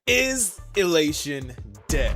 Is Elation dead?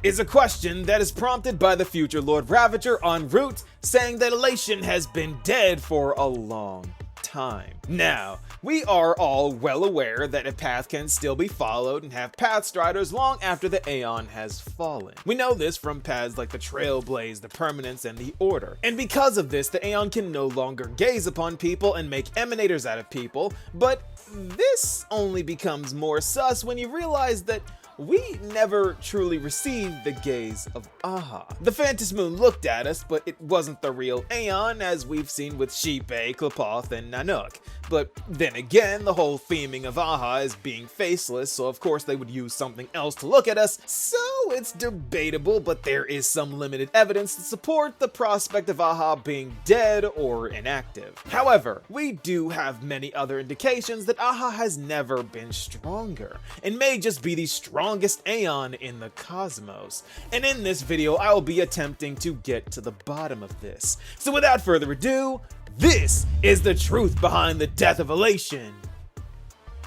Is a question that is prompted by the future Lord Ravager en route, saying that Elation has been dead for a long time. Now, we are all well aware that a path can still be followed and have path striders long after the Aeon has fallen. We know this from paths like the Trailblaze, the Permanence, and the Order. And because of this, the Aeon can no longer gaze upon people and make emanators out of people, but this only becomes more sus when you realize that we never truly received the gaze of Aha. The Phantom Moon looked at us, but it wasn't the real Aeon, as we've seen with Sheepei, Klapoth, and Nanook. But then again, the whole theming of Aha is being faceless, so of course they would use something else to look at us, so it's debatable, but there is some limited evidence to support the prospect of Aha being dead or inactive. However, we do have many other indications that Aha has never been stronger, and may just be the strongest Aeon in the cosmos. And in this video, I will be attempting to get to the bottom of this. So without further ado, this is the truth behind the death of Elation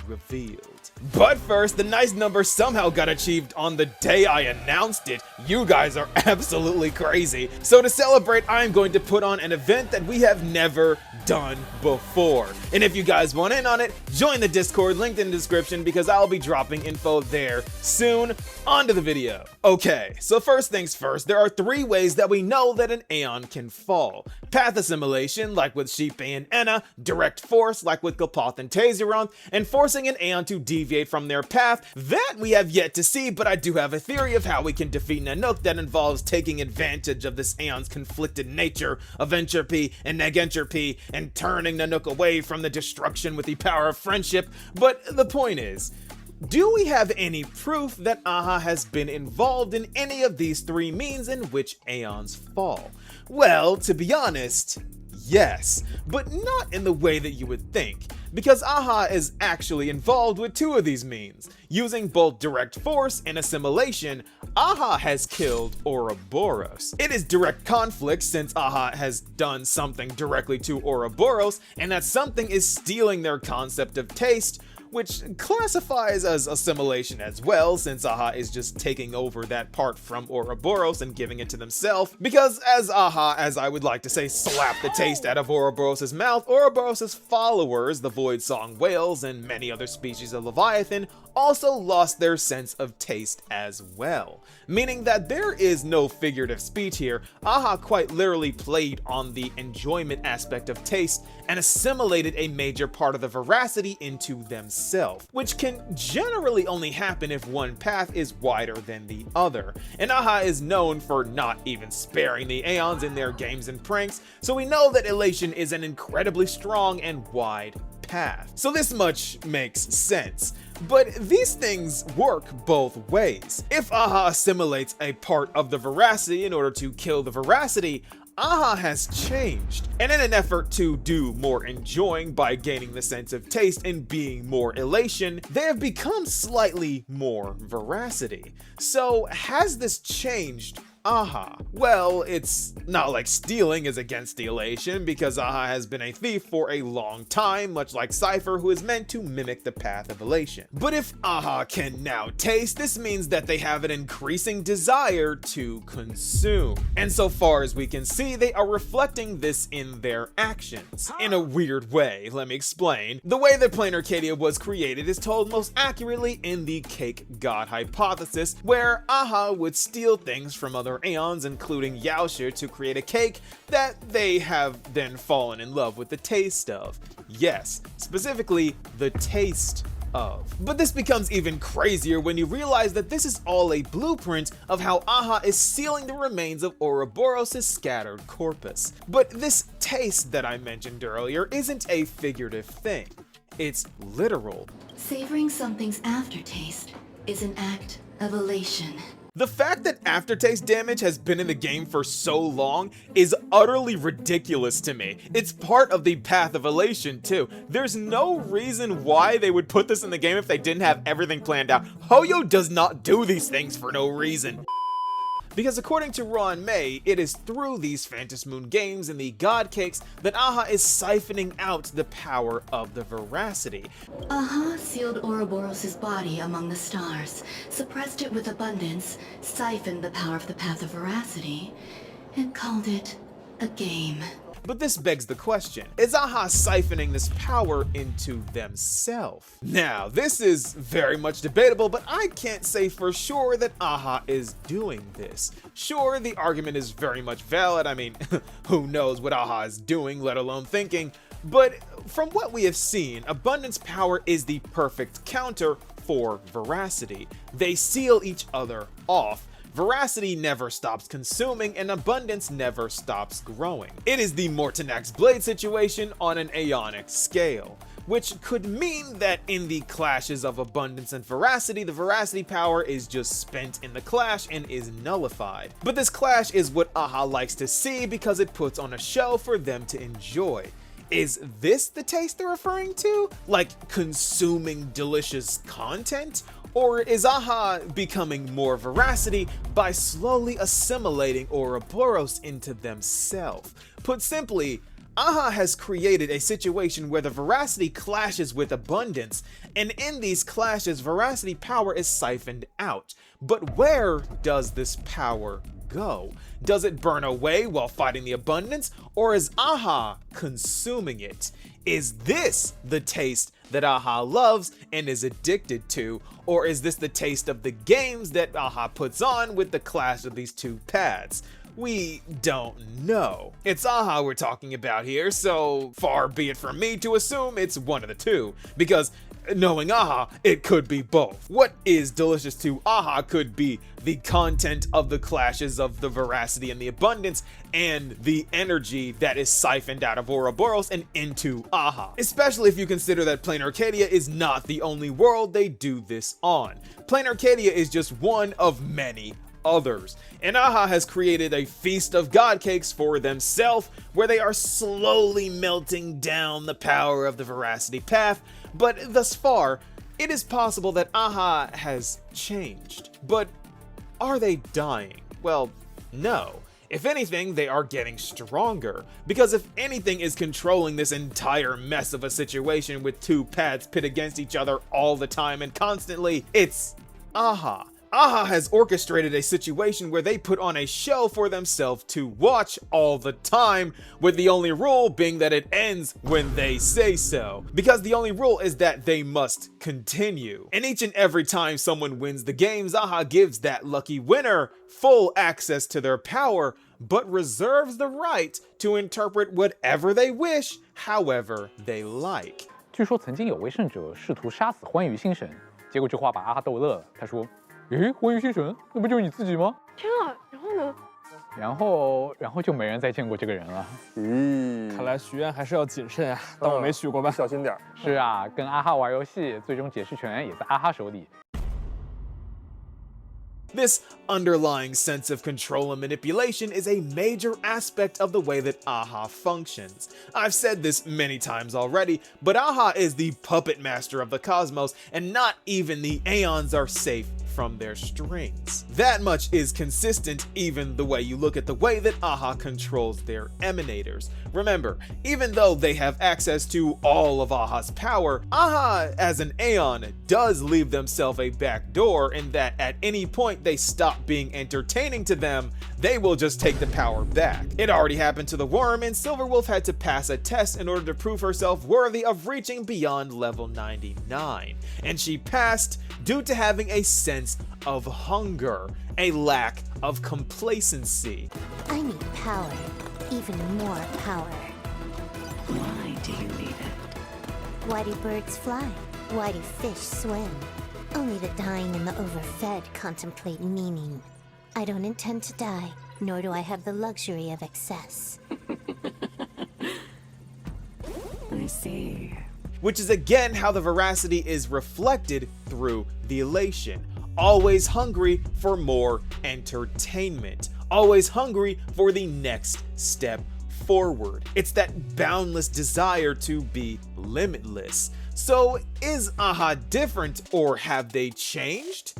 revealed. But first, the nice number somehow got achieved on the day I announced it. You guys are absolutely crazy. So to celebrate, I'm going to put on an event that we have never done before. And if you guys want in on it, join the Discord linked in the description because I'll be dropping info there soon. On to the video. Okay, so first things first, there are 3 ways that we know that an Aeon can fall. Path assimilation, like with Sheepei and Enna, direct force, like with Klapoth and Tazeron, and forcing an Aeon to deviate from their path. That we have yet to see, but I do have a theory of how we can defeat Nanook that involves taking advantage of this Aeon's conflicted nature of entropy and negentropy and turning Nanook away from the destruction with the power of friendship. But the point is, do we have any proof that Aha has been involved in any of these 3 means in which Aeons fall? Well, to be honest, yes, but not in the way that you would think, because Aha is actually involved with 2 of these means. Using both direct force and assimilation, Aha has killed Ouroboros. It is direct conflict since Aha has done something directly to Ouroboros, and that something is stealing their concept of taste, which classifies as assimilation as well, since Aha is just taking over that part from Ouroboros and giving it to themselves. Because as Aha, as I would like to say, slapped the taste out of Ouroboros' mouth, Ouroboros' followers, the Void Song whales and many other species of Leviathan, also lost their sense of taste as well. Meaning that there is no figurative speech here. Aha quite literally played on the enjoyment aspect of taste and assimilated a major part of the veracity into themselves, which can generally only happen if one path is wider than the other. And Aha is known for not even sparing the Aeons in their games and pranks, so we know that Elation is an incredibly strong and wide path. So this much makes sense. But these things work both ways. If Aha assimilates a part of the veracity in order to kill the veracity, Aha has changed, and in an effort to do more enjoying by gaining the sense of taste and being more elation, they have become slightly more veracity. So has this changed Aha? Well, it's not like stealing is against the Elation, because Aha has been a thief for a long time, much like Cypher, who is meant to mimic the path of Elation. But if Aha can now taste, this means that they have an increasing desire to consume. And so far as we can see, they are reflecting this in their actions. In a weird way, let me explain. The way that Planar Arcadia was created is told most accurately in the Cake God hypothesis, where Aha would steal things from other Aeons, including Yaoshi, to create a cake that they have then fallen in love with the taste of. Yes, specifically the taste of. But this becomes even crazier when you realize that this is all a blueprint of how Aha is sealing the remains of Ouroboros' scattered corpus. But this taste that I mentioned earlier isn't a figurative thing. It's literal. Savoring something's aftertaste is an act of elation. The fact that aftertaste damage has been in the game for so long is utterly ridiculous to me. It's part of the path of Elation too. There's no reason why they would put this in the game if they didn't have everything planned out. Hoyo does not do these things for no reason. because according to Ron May, it is through these Phantom Moon games and the God Cakes that Aha is siphoning out the power of the veracity. Aha sealed Ouroboros' body among the stars, suppressed it with abundance, siphoned the power of the Path of Veracity, and called it a game. But this begs the question, is Aha siphoning this power into themselves? Now, this is very much debatable, but I can't say for sure that Aha is doing this. Sure, the argument is very much valid. I mean, who knows what Aha is doing, let alone thinking. But from what we have seen, abundance power is the perfect counter for veracity. They seal each other off. Veracity never stops consuming, and abundance never stops growing. It is the Mortonax Blade situation on an Aeonic scale, which could mean that in the clashes of abundance and veracity, the veracity power is just spent in the clash and is nullified. But this clash is what Aha likes to see because it puts on a show for them to enjoy. Is this the taste they're referring to? Like consuming delicious content? Or is Aha becoming more veracity by slowly assimilating Ouroboros into themselves? Put simply, Aha has created a situation where the veracity clashes with abundance, and in these clashes, veracity power is siphoned out. But where does this power go? Does it burn away while fighting the abundance, or is Aha consuming it? Is this the taste that Aha loves and is addicted to, or is this the taste of the games that Aha puts on with the clash of these two paths? We don't know. It's Aha we're talking about here, so far be it from me to assume it's one of the two, because knowing Aha, it could be both. What is delicious to Aha could be the content of the clashes of the veracity and the abundance, and the energy that is siphoned out of Ouroboros and into Aha. Especially if you consider that Plain Arcadia is not the only world they do this on. Plain Arcadia is just one of many others, and Aha has created a feast of God Cakes for themselves where they are slowly melting down the power of the veracity path. But thus far, it is possible that Aha has changed. But are they dying? Well, no. If anything, they are getting stronger, because if anything is controlling this entire mess of a situation with two paths pit against each other all the time and constantly, it's Aha. Aha has orchestrated a situation where they put on a show for themselves to watch all the time, with the only rule being that it ends when they say so. Because the only rule is that they must continue. And each and every time someone wins the games, Aha gives that lucky winner full access to their power, but reserves the right to interpret whatever they wish, however they like. 据说曾经有位圣者试图杀死欢愉星神，结果这话把阿哈逗乐了。他说：“诶，欢愉星神，那不就是你自己吗？”天啊，然后呢？然后就没人再见过这个人了。看来许愿还是要谨慎啊，当我没许过吧。小心点儿。是啊，跟阿哈玩游戏，最终解释权也在阿哈手里。 This underlying sense of control and manipulation is a major aspect of the way that Aha functions. I've said this many times already, but Aha is the puppet master of the cosmos, and not even the Aeons are safe from their strings. That much is consistent even the way you look at the way that Aha controls their emanators. Remember, even though they have access to all of Aha's power, Aha as an Aeon does leave themselves a back door in that at any point they stop being entertaining to them, they will just take the power back. It already happened to the Worm, and Silverwolf had to pass a test in order to prove herself worthy of reaching beyond level 99. And she passed due to having a sense of hunger, a lack of complacency. I need power, even more power. Why do you need it? Why do birds fly? Why do fish swim? Only the dying and the overfed contemplate meaning. I don't intend to die, nor do I have the luxury of excess. I see. Which is again how the veracity is reflected through the elation. Always hungry for more entertainment. Always hungry for the next step forward. It's that boundless desire to be limitless. So is Aha different, or have they changed?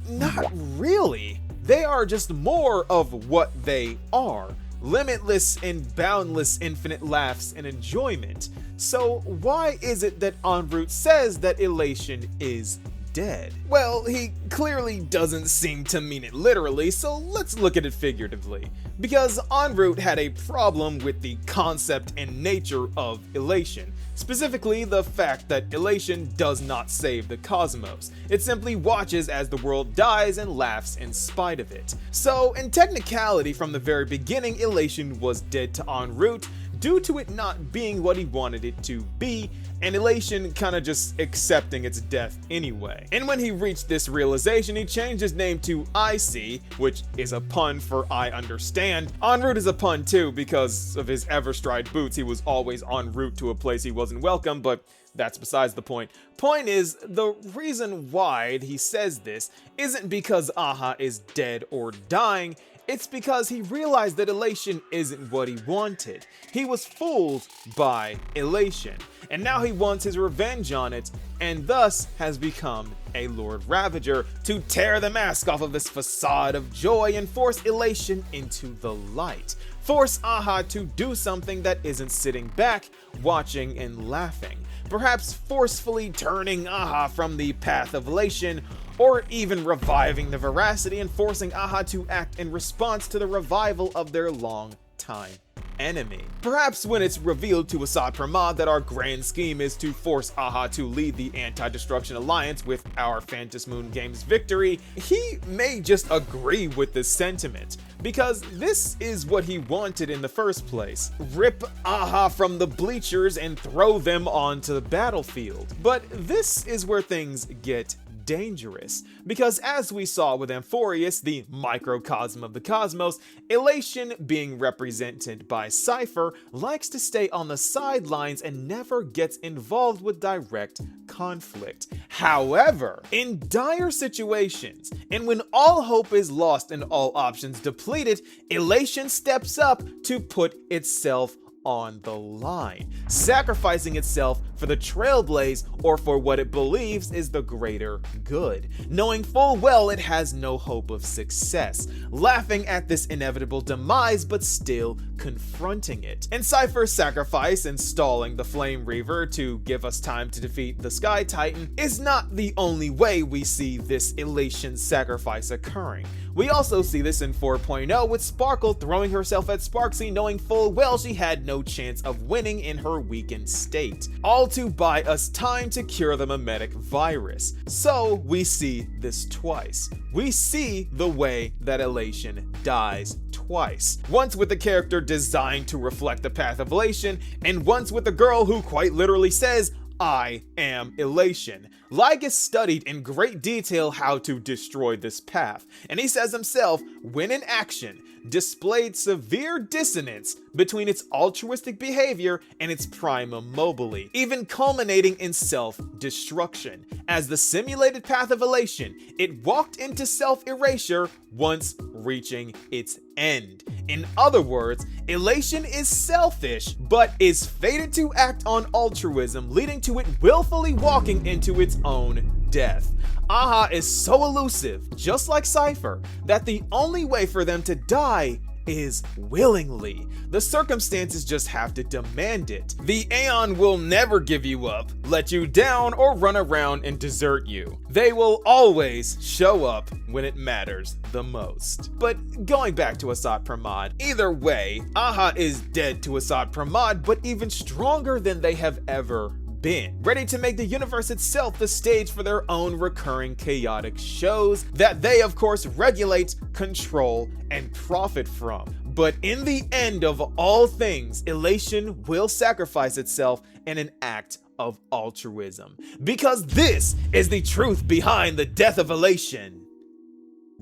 Not really. They are just more of what they are. Limitless and boundless infinite laughs and enjoyment. So why is it that En route says that Elation is dead? Well, he clearly doesn't seem to mean it literally, so let's look at it figuratively. Because En route had a problem with the concept and nature of Elation. Specifically, the fact that Elation does not save the cosmos. It simply watches as the world dies and laughs in spite of it. So, in technicality, from the very beginning, Elation was dead to En route due to it not being what he wanted it to be, and Elation kinda just accepting its death anyway. And when he reached this realization, he changed his name to I See, which is a pun for I understand. En route is a pun too, because of his Everstride boots, he was always en route to a place he wasn't welcome, but that's besides the point. Point is, the reason why he says this isn't because Aha is dead or dying, it's because he realized that Elation isn't what he wanted. He was fooled by Elation, and now he wants his revenge on it, and thus has become a Lord Ravager to tear the mask off of this facade of joy and force Elation into the light. Force Aha to do something that isn't sitting back, watching and laughing. Perhaps forcefully turning Aha from the path of Elation, or even reviving the veracity and forcing Aha to act in response to the revival of their long-time enemy. Perhaps when it's revealed to Assad Pramod that our grand scheme is to force Aha to lead the Anti-Destruction Alliance with our Phantom Moon Games victory, he may just agree with this sentiment, because this is what he wanted in the first place. Rip Aha from the bleachers and throw them onto the battlefield. But this is where things get dangerous, because as we saw with Amphorius, the microcosm of the cosmos, Elation, being represented by Cypher, likes to stay on the sidelines and never gets involved with direct conflict. However, in dire situations, and when all hope is lost and all options depleted, Elation steps up to put itself on the line, sacrificing itself for the trailblaze or for what it believes is the greater good, knowing full well it has no hope of success, laughing at this inevitable demise but still confronting it. And Cypher's sacrifice, installing the Flame Reaver to give us time to defeat the Sky Titan, is not the only way we see this Elation sacrifice occurring. We also see this in 4.0 with Sparkle throwing herself at Sparksy, knowing full well she had no chance of winning in her weakened state, all to buy us time to cure the mimetic virus. So we see this twice. We see the way that Elation dies twice. Once with the character designed to reflect the path of Elation, and once with the girl who quite literally says, I am Elation. Lygus studied in great detail how to destroy this path, and he says himself, when in action, displayed severe dissonance between its altruistic behavior and its prima mobile, even culminating in self-destruction. As the simulated path of Elation, it walked into self-erasure once reaching its end. In other words, Elation is selfish, but is fated to act on altruism, leading to it willfully walking into its own death. Aha is so elusive, just like Cypher, that the only way for them to die is willingly. The circumstances just have to demand it. The Aeon will never give you up, let you down, or run around and desert you. They will always show up when it matters the most. But going back to Assad Pramod, either way, Aha is dead to Assad Pramod, but even stronger than they have ever been, ready to make the universe itself the stage for their own recurring chaotic shows that they of course regulate, control, and profit from. But in the end of all things, Elation will sacrifice itself in an act of altruism, because this is the truth behind the death of Elation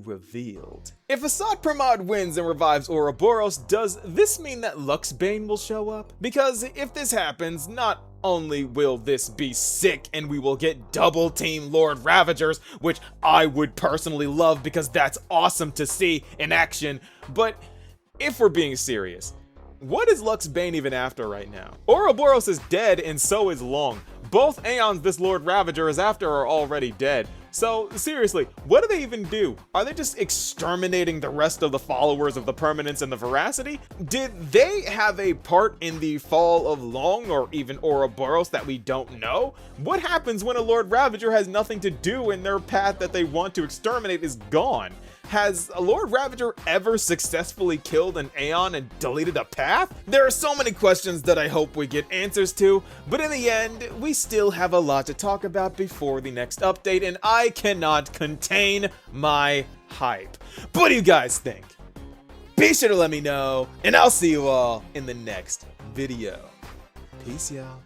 revealed. If Assad Pramod wins and revives Ouroboros, does this mean that Luxbane will show up? Because if this happens, not only will this be sick and we will get double team Lord Ravagers, which I would personally love because that's awesome to see in action, but if we're being serious, what is Luxbane even after right now? Ouroboros is dead and so is Long. Both Aeons this Lord Ravager is after are already dead. So seriously, what do they even do? Are they just exterminating the rest of the followers of the permanence and the veracity? Did they have a part in the fall of Long or even Ouroboros that we don't know? What happens when a Lord Ravager has nothing to do and their path that they want to exterminate is gone? Has a Lord Ravager ever successfully killed an Aeon and deleted a path? There are so many questions that I hope we get answers to, but in the end, we still have a lot to talk about before the next update, and I cannot contain my hype. What do you guys think? Be sure to let me know, and I'll see you all in the next video. Peace, y'all.